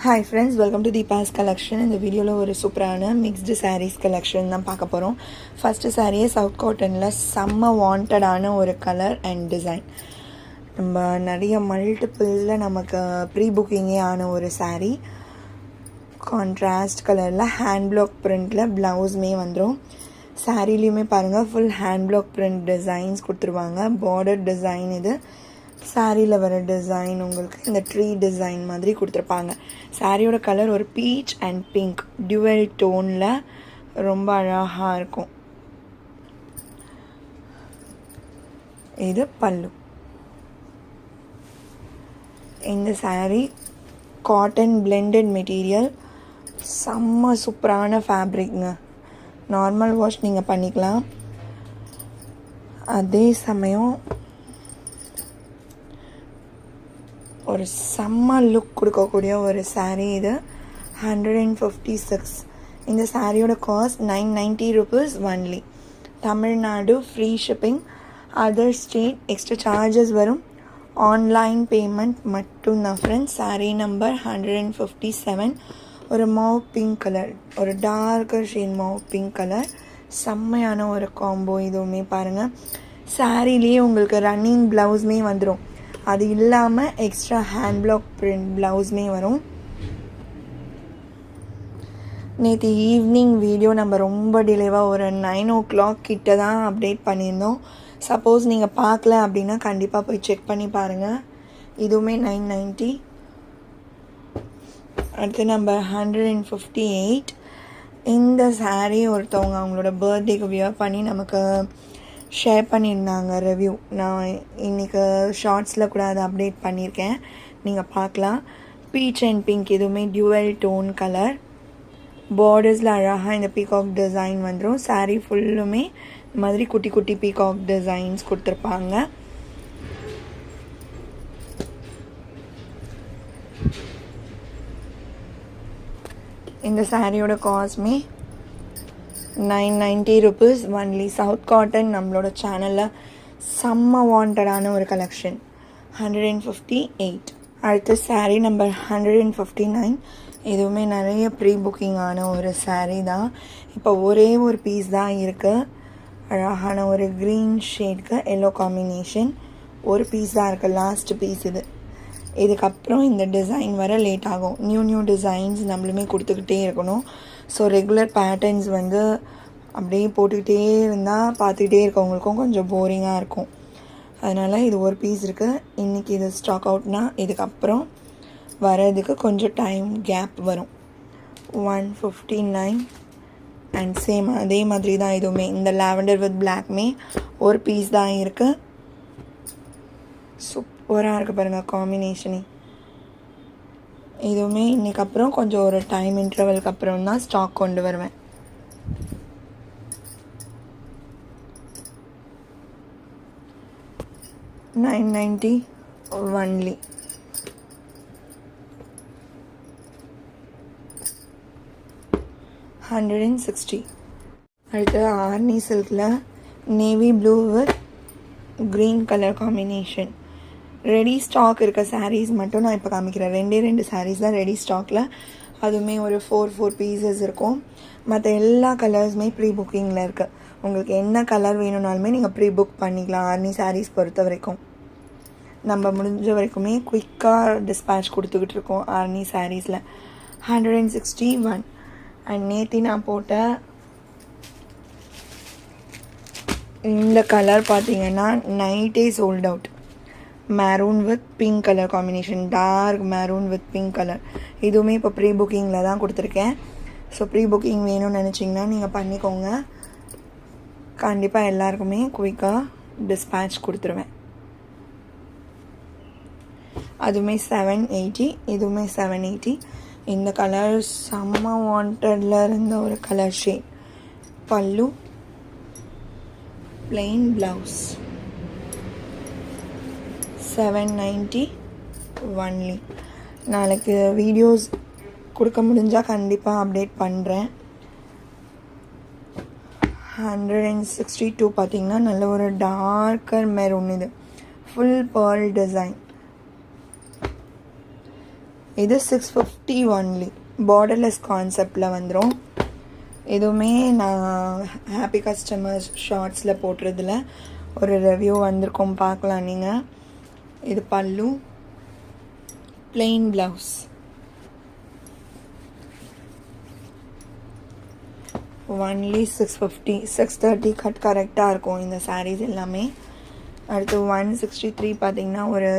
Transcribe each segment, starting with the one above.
Hi friends, welcome to Deepa's collection. இந்த வீடியோவில் ஒரு சூப்பரான மிக்ஸ்டு sarees collection தான் பார்க்க போகிறோம். ஃபஸ்ட்டு சாரியே சவுத் காட்டனில் செம்ம வாண்டடான ஒரு கலர் அண்ட் டிசைன். நம்ம நிறைய மல்டிப்பிளில் நமக்கு ப்ரீ புக்கிங்கே ஆன ஒரு saree. கான்ட்ராஸ்ட் கலரில் ஹேண்ட் பிளாக் பிரிண்டில் ப்ளவுஸுமே வந்துடும். சாரீலையுமே பாருங்கள் full hand black print designs கொடுத்துருவாங்க. பார்டர் டிசைன் இது. சாரியில் வர டிசைன் உங்களுக்கு இந்த ட்ரீ டிசைன் மாதிரி கொடுத்துருப்பாங்க. சாரியோட கலர் ஒரு பீச் அண்ட் பிங்க் டியூவல் டோனில் ரொம்ப அழகாக இருக்கும். இது பல்லு. இந்த சாரீ காட்டன் பிளெண்டட் மெட்டீரியல், செம்ம சூப்பரான ஃபேப்ரிக்ங்க. நார்மல் வாஷ் நீங்கள் பண்ணிக்கலாம். அதே சமயம் ஒரு செம்ம லுக் கொடுக்கக்கூடிய ஒரு சாரீ இது. 156. இந்த சாரியோட cost 990 rupees only. Tamil Nadu free shipping. Other state extra charges வரும். ஆன்லைன் பேமெண்ட் மட்டும்தான் ஃப்ரெண்ட்ஸ். சாரீ நம்பர் 157. ஒரு மௌ பிங்க் கலர், ஒரு டார்க்கர் ஷேட் மௌ பிங்க் கலர். செம்மையான ஒரு காம்போ இதுவுமே பாருங்கள். சாரீலேயே உங்களுக்கு ரன்னிங் ப்ளவுஸுமே வந்துடும். அது இல்லாமல் எக்ஸ்ட்ரா ஹேண்ட் பிளாக் பிரிண்ட் ப்ளவுஸுமே வரும். நேற்று ஈவினிங் வீடியோ நம்ம ரொம்ப டிலேவாக ஒரு 9 o'clock கிட்ட தான் அப்டேட் பண்ணியிருந்தோம். சப்போஸ் நீங்கள் பார்க்கல அப்படின்னா கண்டிப்பாக போய் செக் பண்ணி பாருங்கள். இதுவுமே 990. அடுத்து நம்ம 158. இந்த சாரீ ஒருத்தவங்க அவங்களோட பர்த்டேக்கு வியர் பண்ணி நமக்கு ஷேர் பண்ணியிருந்தாங்க ரிவ்யூ. நான் இன்றைக்கி ஷார்ட்ஸில் கூட அதை அப்டேட் பண்ணியிருக்கேன், நீங்கள் பார்க்கலாம். பீச் அண்ட் பிங்க் இதுவுமே டியூவல் டோன் கலர். பார்டர்ஸில் அழகாக இந்த பீகாக் டிசைன் வந்துடும். சாரீ ஃபுல்லுமே இந்த மாதிரி குட்டி குட்டி பீகாக் டிசைன்ஸ் கொடுத்துருப்பாங்க. இந்த சாரியோட காஸ்ட்மே 990 rupees ஒன்லி. சவுத் காட்டன் நம்மளோட சேனலில் செம்ம வாண்டடான ஒரு கலெக்ஷன். 158. அடுத்து சாரீ நம்பர் 159. இதுவுமே நிறைய ப்ரீ புக்கிங் ஆன ஒரு சாரீ தான். இப்போ ஒரே ஒரு பீஸ் தான் இருக்குது. அழகான ஒரு க்ரீன் ஷேட்க்கு எல்லோ காம்பினேஷன். ஒரு பீஸ் தான் இருக்குது, லாஸ்ட் பீஸ் இது. இதுக்கப்புறம் இந்த டிசைன் வர லேட் ஆகும். நியூ டிசைன்ஸ் நம்மளுமே கொடுத்துக்கிட்டே இருக்கணும். ஸோ ரெகுலர் பேட்டர்ன்ஸ் வந்து அப்படியே போட்டுக்கிட்டே இருந்தால் பார்த்துக்கிட்டே இருக்கவங்களுக்கும் கொஞ்சம் போரிங்காக இருக்கும். அதனால் இது ஒரு பீஸ் இருக்குது. இன்றைக்கி இது ஸ்டாக் அவுட்னா இதுக்கப்புறம் வரதுக்கு கொஞ்சம் டைம் கேப் வரும். 159. அண்ட் சேம் அதே மாதிரி தான் இதுவுமே. இந்த லாவெண்டர் வித் பிளாக்மே ஒரு பீஸ் தான் இருக்குது. சூப்பராக இருக்குது பாருங்கள் காம்பினேஷனே. இதுவுமே இன்றைக்கி அப்புறம் கொஞ்சம் ஒரு டைம் இன்டர்வலுக்கு அப்புறம் தான் ஸ்டாக் கொண்டு வருவேன். $990 ஒன்லி. $160. அடுத்து Arni silk navy blue with green colour combination. Ready stock இருக்க சாரீஸ் மட்டும் நான் இப்போ காமிக்கிறேன். 2 சாரீஸ் தான் ரெடி ஸ்டாக்கில். அதுவுமே ஒரு 4 பீசஸ் இருக்கும். மற்ற எல்லா கலர்ஸுமே ப்ரீ புக்கிங்கில் இருக்குது. உங்களுக்கு என்ன கலர் வேணும்னாலுமே நீங்கள் ப்ரீ புக் பண்ணிக்கலாம். ஆர்னி சாரீஸ் பொறுத்த வரைக்கும் நம்ம முடிஞ்ச வரைக்குமே குயிக்காக டிஸ்பேட்ச் கொடுத்துக்கிட்டு இருக்கோம் ஆர்னி சாரீஸில். 161. அண்ட் நேற்று நான் போட்ட இந்த கலர் பார்த்தீங்கன்னா நைட்டே sold out. Maroon with pink colour combination, dark maroon with pink colour. இதுவுமே இப்போ ப்ரீ புக்கிங்கில் தான் கொடுத்துருக்கேன். ஸோ ப்ரீ புக்கிங் வேணும்னு நினச்சிங்கன்னா நீங்கள் பண்ணிக்கோங்க. கண்டிப்பாக எல்லாருக்குமே குயிக்காக டிஸ்பேட்ச் கொடுத்துருவேன். அதுவுமே 780. இதுவுமே 780. இந்த கலர் செம்ம வாண்டடில் இருந்த ஒரு கலர் ஷேட். பல்லு, பிளெயின் ப்ளவுஸ். 790 ஒன்லி. நாளைக்கு வீடியோஸ் கொடுக்க முடிஞ்சால் கண்டிப்பாக அப்டேட் பண்ணுறேன். 162 பார்த்திங்கன்னா நல்ல ஒரு டார்க்கர் மெரூன். இது ஃபுல் பேர்ல் டிசைன். இது 650 ஒன்லி. பார்டர்லெஸ் கான்செப்டில் வந்துடும். எதுவுமே நான் ஹாப்பி கஸ்டமர்ஸ் ஷார்ட்ஸில் போட்டுறதுல ஒரு ரிவ்யூ வந்திருக்கோம், பார்க்கலாம் நீங்கள். இது பல்லு, பிளெயின் ப்ளவுஸ். ஒன்லி 650, 630 கட் கரெக்டாக இருக்கும் இந்த சாரீஸ் எல்லாமே. அடுத்து 163 பார்த்திங்கன்னா ஒரு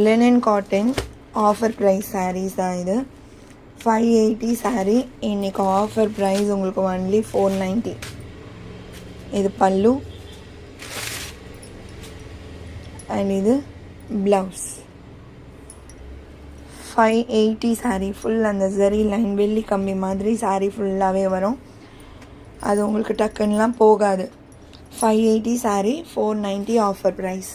linen cotton offer price saris தான் இது. 580 சாரீ. இன்றைக்கி ஆஃபர் ப்ரைஸ் உங்களுக்கு ஒன்லி 490. இது பல்லு அண்ட் இது ப்ளவுஸ். 580 சாரீ. ஃபுல் அந்த ஜரி லைன் வெள்ளி கம்பி மாதிரி சாரீ ஃபுல்லாகவே வரும். அது உங்களுக்கு டக்குன்னெலாம் போகாது. 580 சாரீ, 490 ஆஃபர் ப்ரைஸ்.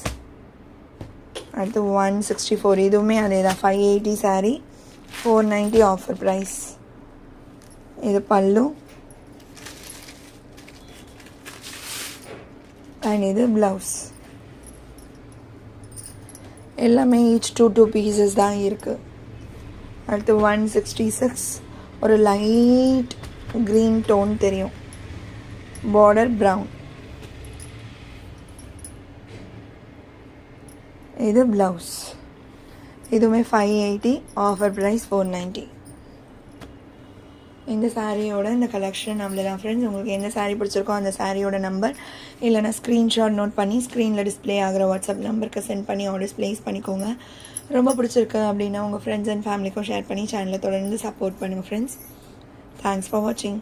அடுத்து 164. இதுவுமே அதே தான். 580 சாரீ, 490 ஆஃபர் ப்ரைஸ். இது பல்லு அண்ட் இது ப்ளவுஸ். எல்லாமே ஈச் 2 பீசஸ் தான் இருக்குது. அடுத்து 166. ஒரு லைட் க்ரீன் டோன் தெரியும், பார்டர் ப்ரவுன். இது ப்ளவுஸ். இதுவுமே 580, ஆஃபர் ப்ரைஸ் 490. இந்த சாரியோட இந்த கலெக்ஷன் அவ்வளோதான் ஃப்ரெண்ட்ஸ். உங்களுக்கு எந்த சாரீ பிடிச்சிருக்கோ அந்த சாரியோட நம்பர் இல்லைனா ஸ்க்ரீன்ஷாட் நோட் பண்ணி ஸ்க்ரீனில் டிஸ்பிளே ஆகிற வாட்ஸ்அப் நம்பருக்கு சென்ட் பண்ணி ஆர்டர்ஸ் ப்ளேஸ் பண்ணிக்கோங்க. ரொம்ப பிடிச்சிருக்கு அப்படின்னா உங்கள் ஃப்ரெண்ட்ஸ் அண்ட் ஃபேமிலிக்கும் ஷேர் பண்ணி சேனலை தொடர்ந்து சப்போர்ட் பண்ணுங்கள் ஃப்ரெண்ட்ஸ். தேங்க்ஸ் ஃபார் வாட்சிங்.